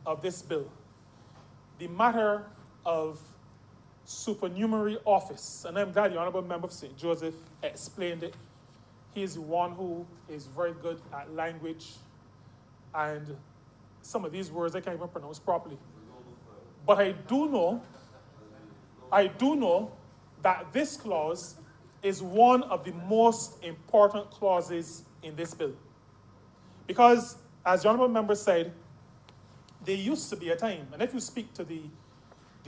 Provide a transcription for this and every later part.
of this bill, the matter of supernumerary office. And I'm glad the Honorable Member for St. Joseph explained it. He is the one who is very good at language, and some of these words I can't even pronounce properly. But I do know that this clause is one of the most important clauses in this bill. Because, as the Honorable Member said, there used to be a time, and if you speak to the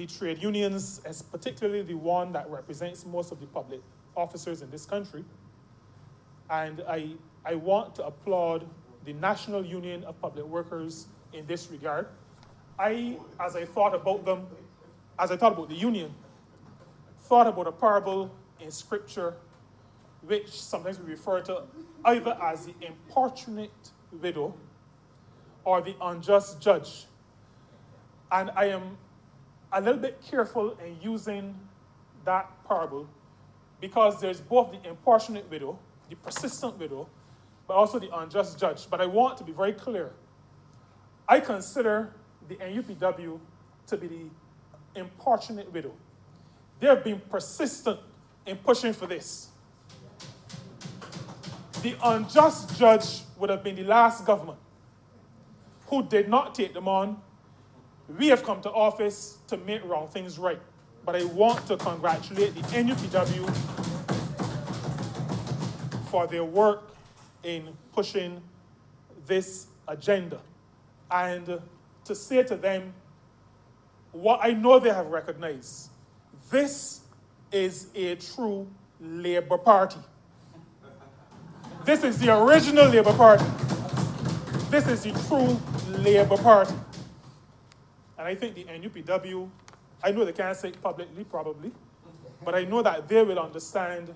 trade unions, as particularly the one that represents most of the public officers in this country, and I want to applaud the National Union of Public Workers in this regard. As I thought about the union, thought about a parable in Scripture, which sometimes we refer to either as the importunate widow or the unjust judge. And I am a little bit careful in using that parable because there's both the importunate widow, the persistent widow, but also the unjust judge. But I want to be very clear. I consider the NUPW to be the importunate widow. They have been persistent in pushing for this. The unjust judge would have been the last government who did not take them on. We have come to office to make wrong things right. But I want to congratulate the NUPW for their work in pushing this agenda. And to say to them what I know they have recognized, this is a true Labour Party. This is the original Labour Party. This is the true Labour Party. And I think the NUPW, I know they can't say it publicly, probably, but I know that they will understand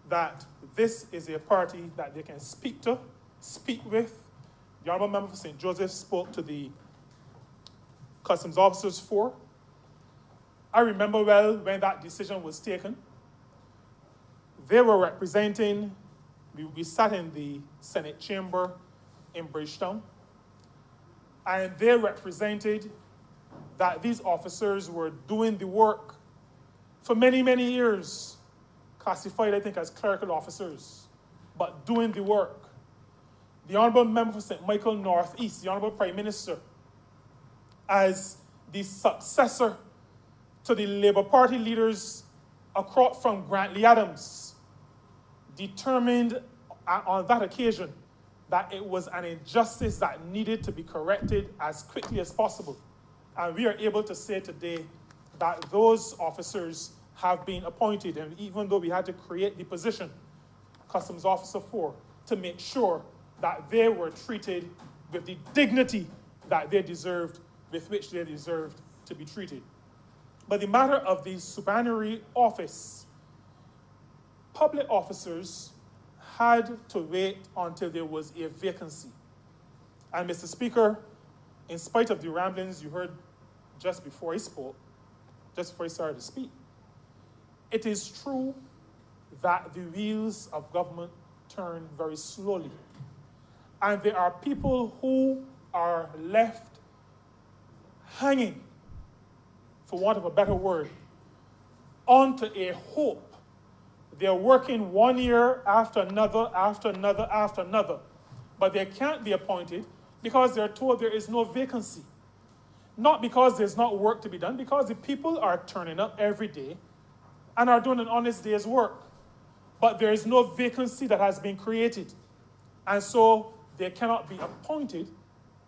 that this is a party that they can speak with. The Honourable Member for St. Joseph spoke to the customs officers for. I remember well when that decision was taken. They were representing, we sat in the Senate chamber in Bridgetown, and they represented that these officers were doing the work for many, many years, classified, I think, as clerical officers, but doing the work. The Honourable Member for St. Michael Northeast, the Honourable Prime Minister, as the successor to the Labour Party leaders across from Grantley Adams, determined on that occasion that it was an injustice that needed to be corrected as quickly as possible. And we are able to say today that those officers have been appointed, and even though we had to create the position, Customs Officer 4, to make sure that they were treated with the dignity that they deserved, with which they deserved to be treated. But the matter of the supernumerary office, public officers had to wait until there was a vacancy. And Mr. Speaker, in spite of the ramblings you heard just before he spoke, just before he started to speak, it is true that the wheels of government turn very slowly. And there are people who are left hanging, for want of a better word, onto a hope. They're working 1 year after another, after another, after another, but they can't be appointed because they're told there is no vacancy. Not because there's not work to be done, because the people are turning up every day and are doing an honest day's work. But there is no vacancy that has been created. And so they cannot be appointed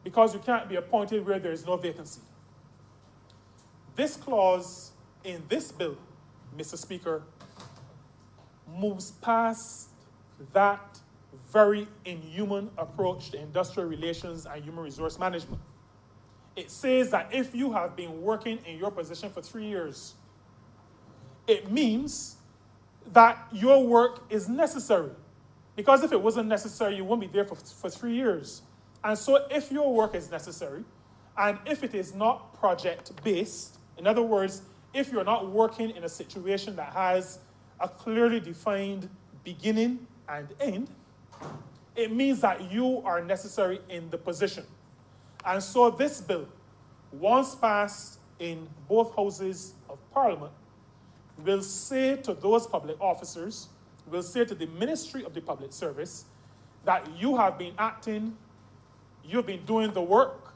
because you can't be appointed where there is no vacancy. This clause in this bill, Mr. Speaker, moves past that very inhuman approach to industrial relations and human resource management. It says that if you have been working in your position for 3 years, it means that your work is necessary. Because if it wasn't necessary, you wouldn't be there for 3 years. And so if your work is necessary, and if it is not project-based, in other words, if you're not working in a situation that has a clearly defined beginning and end, it means that you are necessary in the position. And so this bill once passed in both houses of Parliament, will say to those public officers, will say to the Ministry of the Public Service, that you have been acting, you've been doing the work,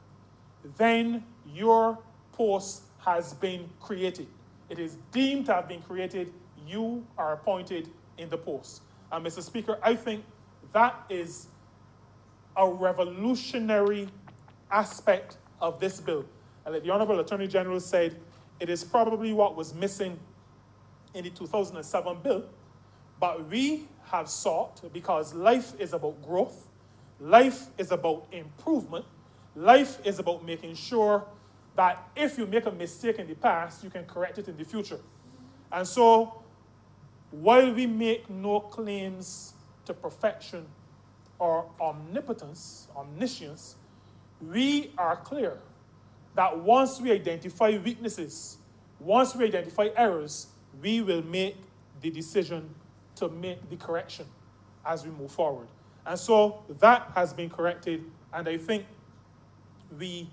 then your post has been created. It is deemed to have been created. You are appointed in the post. And Mr. Speaker, I think that is a revolutionary aspect of this bill. And like the Honorable Attorney General said, it is probably what was missing in the 2007 bill, but we have sought, because life is about growth, life is about improvement, life is about making sure that if you make a mistake in the past, you can correct it in the future. And so, while we make no claims to perfection or omnipotence, omniscience, we are clear that once we identify weaknesses, once we identify errors, we will make the decision to make the correction as we move forward. And so that has been corrected, and I think we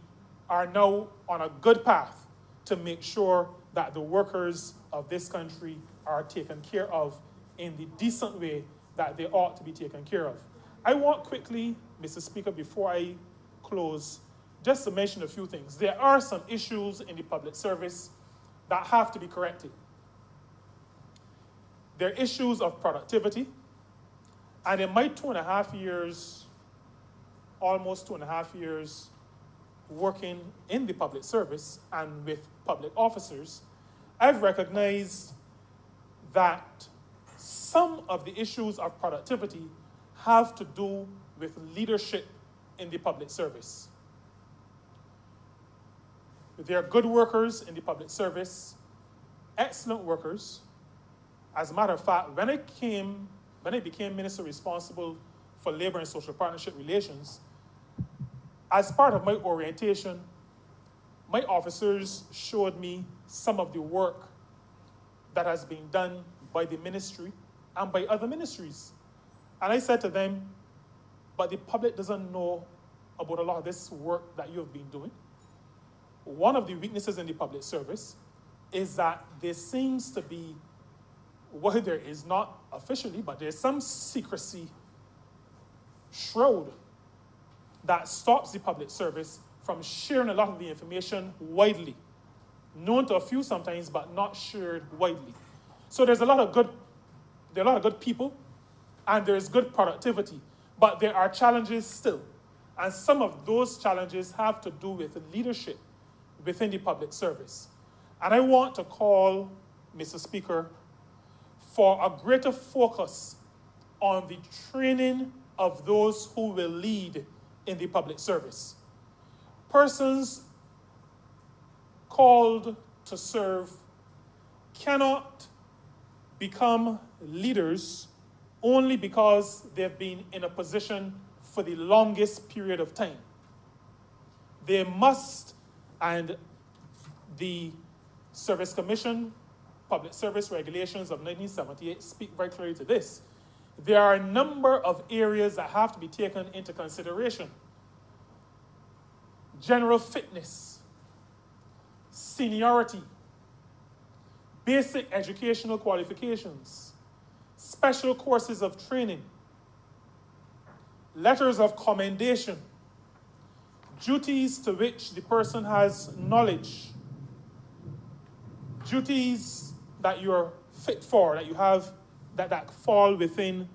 are now on a good path to make sure that the workers of this country are taken care of in the decent way that they ought to be taken care of. I want quickly, Mr. Speaker, before I close, just to mention a few things. There are some issues in the public service that have to be corrected. There are issues of productivity, and in my 2.5 years, almost 2.5 years, working in the public service and with public officers, I've recognized that some of the issues of productivity have to do with leadership in the public service. There are good workers in the public service, excellent workers. As a matter of fact, when I became minister responsible for labor and social partnership relations, as part of my orientation, my officers showed me some of the work that has been done by the ministry and by other ministries. And I said to them, but the public doesn't know about a lot of this work that you have been doing. One of the weaknesses in the public service is that there seems to be, well, there is not officially, but there's some secrecy shroud that stops the public service from sharing a lot of the information widely. Known to a few sometimes, but not shared widely. So there's a lot of good people, and there's good productivity, but there are challenges still. And some of those challenges have to do with leadership within the public service. And I want to call, Mr. Speaker, for a greater focus on the training of those who will lead in the public service. Persons called to serve cannot become leaders only because they've been in a position for the longest period of time. They must, and the Service Commission, Public Service Regulations of 1978 speak very clearly to this. There are a number of areas that have to be taken into consideration. General fitness, seniority, basic educational qualifications, special courses of training, letters of commendation, duties to which the person has knowledge, duties that you're fit for, that you have, that fall within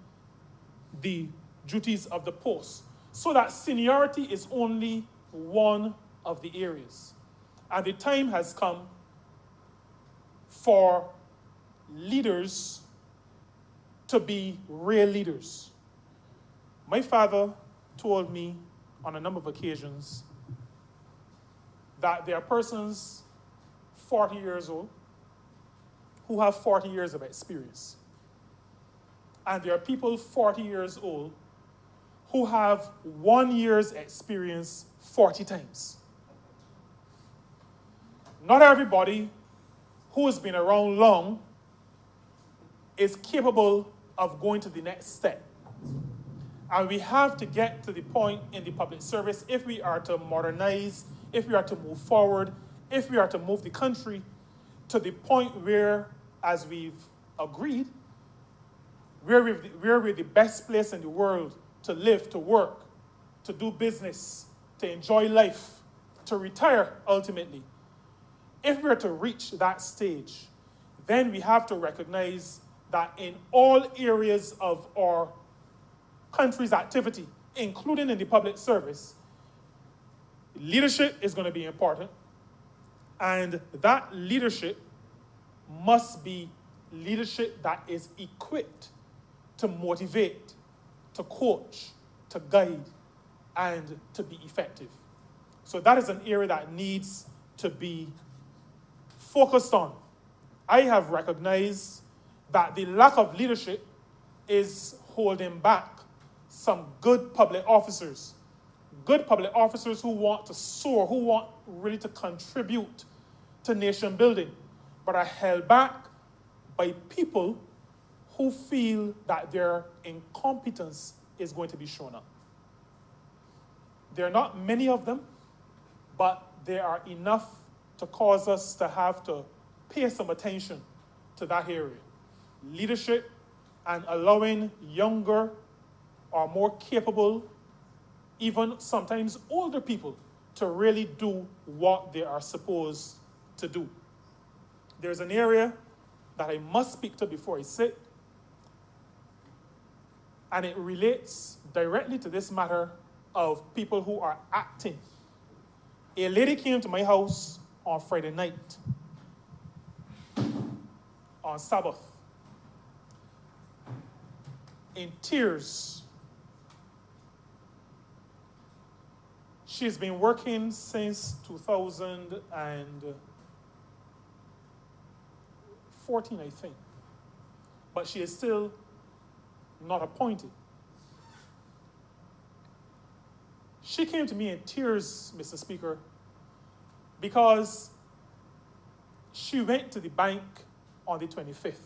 the duties of the post. So that seniority is only one of the areas. And the time has come for leaders to be real leaders. My father told me on a number of occasions that there are persons 40 years old who have 40 years of experience. And there are people 40 years old who have 1 year's experience 40 times. Not everybody who has been around long is capable of going to the next step. And we have to get to the point in the public service, if we are to modernize, if we are to move forward, if we are to move the country to the point where, as we've agreed, we're the best place in the world to live, to work, to do business, to enjoy life, to retire ultimately. If we're to reach that stage, then we have to recognize that in all areas of our country's activity, including in the public service, leadership is going to be important. And that leadership must be leadership that is equipped to motivate, to coach, to guide, and to be effective. So that is an area that needs to be focused on. I have recognized that the lack of leadership is holding back some good public officers who want to soar, who want really to contribute to nation building, but are held back by people who feel that their incompetence is going to be shown up. There are not many of them, but there are enough to cause us to have to pay some attention to that area. Leadership and allowing younger or more capable, even sometimes older people, to really do what they are supposed to do. There's an area that I must speak to before I sit, and it relates directly to this matter of people who are acting. A lady came to my house on Friday night, on Sabbath, in tears. She's been working since 2014, I think. But she is still not appointed. She came to me in tears, Mr. Speaker, because she went to the bank on the 25th,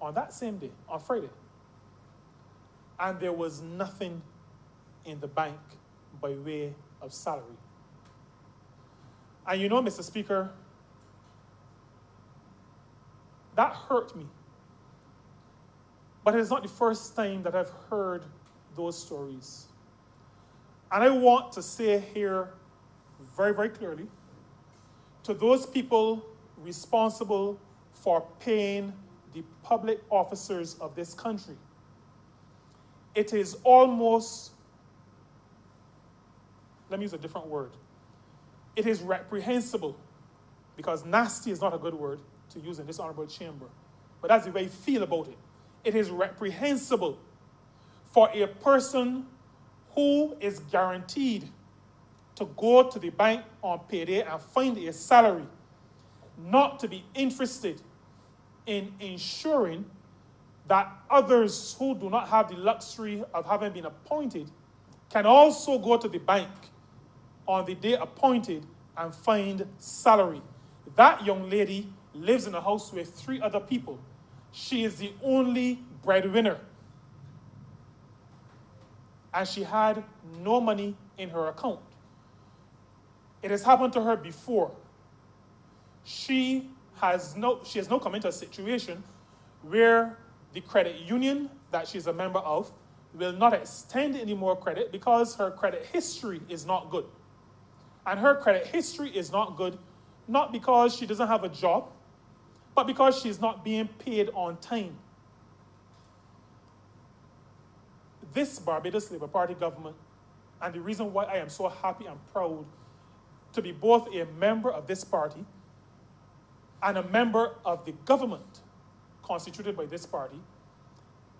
on that same day, on Friday. And there was nothing in the bank by way of salary. And you know, Mr. Speaker, that hurt me. But it is not the first time that I've heard those stories. And I want to say here very, very clearly to those people responsible for paying the public officers of this country, it is almost, let me use a different word. It is reprehensible, because nasty is not a good word to use in this honorable chamber, but that's the way I feel about it. It is reprehensible for a person who is guaranteed to go to the bank on payday and find a salary not to be interested in ensuring that others who do not have the luxury of having been appointed can also go to the bank on the day appointed and find salary. That young lady lives in a house with 3 other people. She is the only breadwinner. And she had no money in her account. It has happened to her before. She has now come into a situation where the credit union that she's a member of will not extend any more credit because her credit history is not good. And her credit history is not good, not because she doesn't have a job, but because she's not being paid on time. This Barbados Labour Party government, and the reason why I am so happy and proud to be both a member of this party and a member of the government constituted by this party,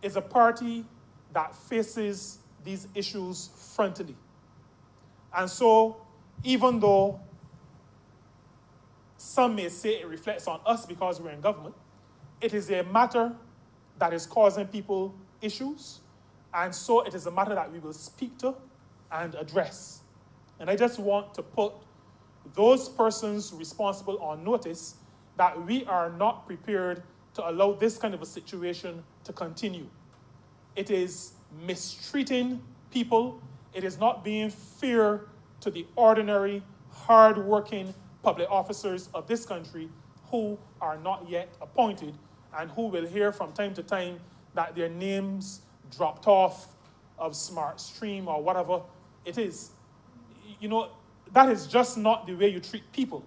is a party that faces these issues frontally. And so, even though some may say it reflects on us because we're in government, it is a matter that is causing people issues, and so it is a matter that we will speak to and address. And I just want to put those persons responsible on notice that we are not prepared to allow this kind of a situation to continue. It is mistreating people. It is not being fair to the ordinary, hard-working public officers of this country who are not yet appointed and who will hear from time to time that their names dropped off of Smart Stream or whatever it is. You know, that is just not the way you treat people.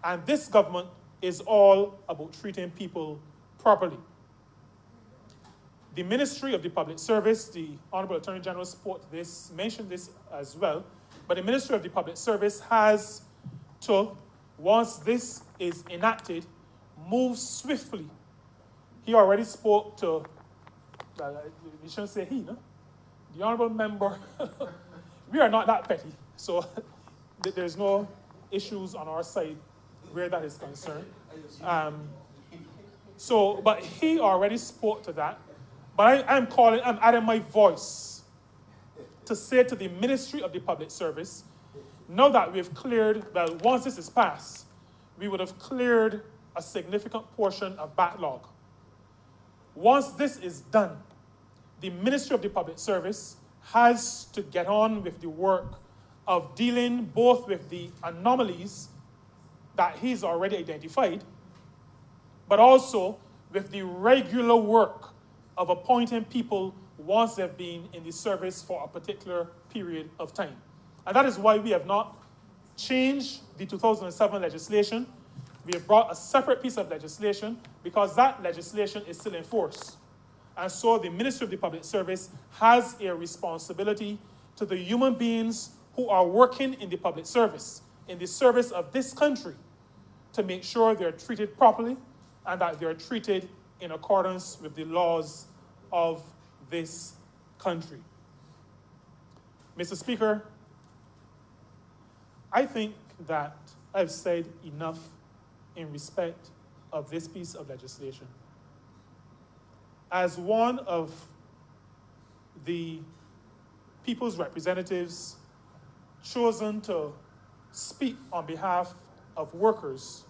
And this government is all about treating people properly. The Ministry of the Public Service, the Honorable Attorney General mentioned this as well, but the Ministry of the Public Service has to, once this is enacted, move swiftly. He already spoke to, we shouldn't say he, no? The Honorable Member, we are not that petty, so there's no issues on our side where that is concerned. But he already spoke to that. But I'm adding my voice to say to the Ministry of the Public Service, now that we've cleared, well, once this is passed, we would have cleared a significant portion of backlog. Once this is done, the Ministry of the Public Service has to get on with the work of dealing both with the anomalies that he's already identified, but also with the regular work of appointing people once they've been in the service for a particular period of time. And that is why we have not changed the 2007 legislation. We have brought a separate piece of legislation because that legislation is still in force. And so the Ministry of the Public Service has a responsibility to the human beings who are working in the public service, in the service of this country, to make sure they're treated properly and that they're treated in accordance with the laws of this country. Mr. Speaker, I think that I've said enough in respect of this piece of legislation. As one of the people's representatives chosen to speak on behalf of workers,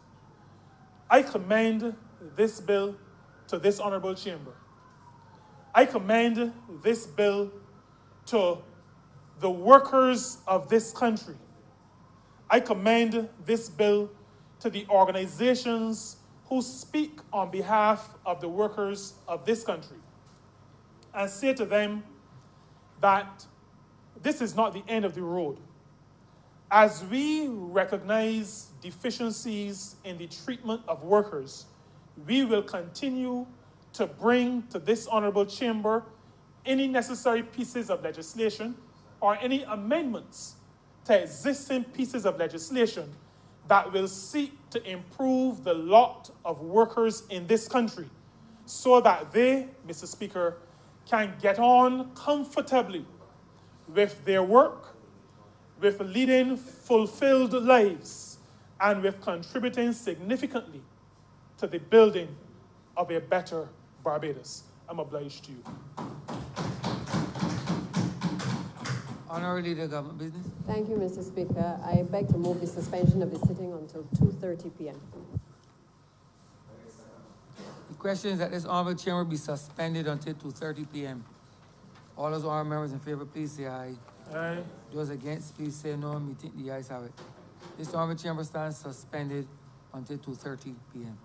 I commend this bill to this honorable chamber. I commend this bill to the workers of this country. I commend this bill to the organizations who speak on behalf of the workers of this country and say to them that this is not the end of the road. As we recognize deficiencies in the treatment of workers, we will continue to bring to this honorable chamber any necessary pieces of legislation or any amendments to existing pieces of legislation that will seek to improve the lot of workers in this country so that they, Mr. Speaker, can get on comfortably with their work, with leading fulfilled lives, and with contributing significantly to the building of a better Barbados. I'm obliged to you. Honorary Leader, Government Business. Thank you, Mr. Speaker. I beg to move the suspension of the sitting until 2:30 p.m. The question is that this honorable chamber be suspended until 2:30 p.m. All those honorable members in favor, please say aye. Aye. Those against, please say no. The ayes have it. This honorable chamber stands suspended until 2:30 p.m.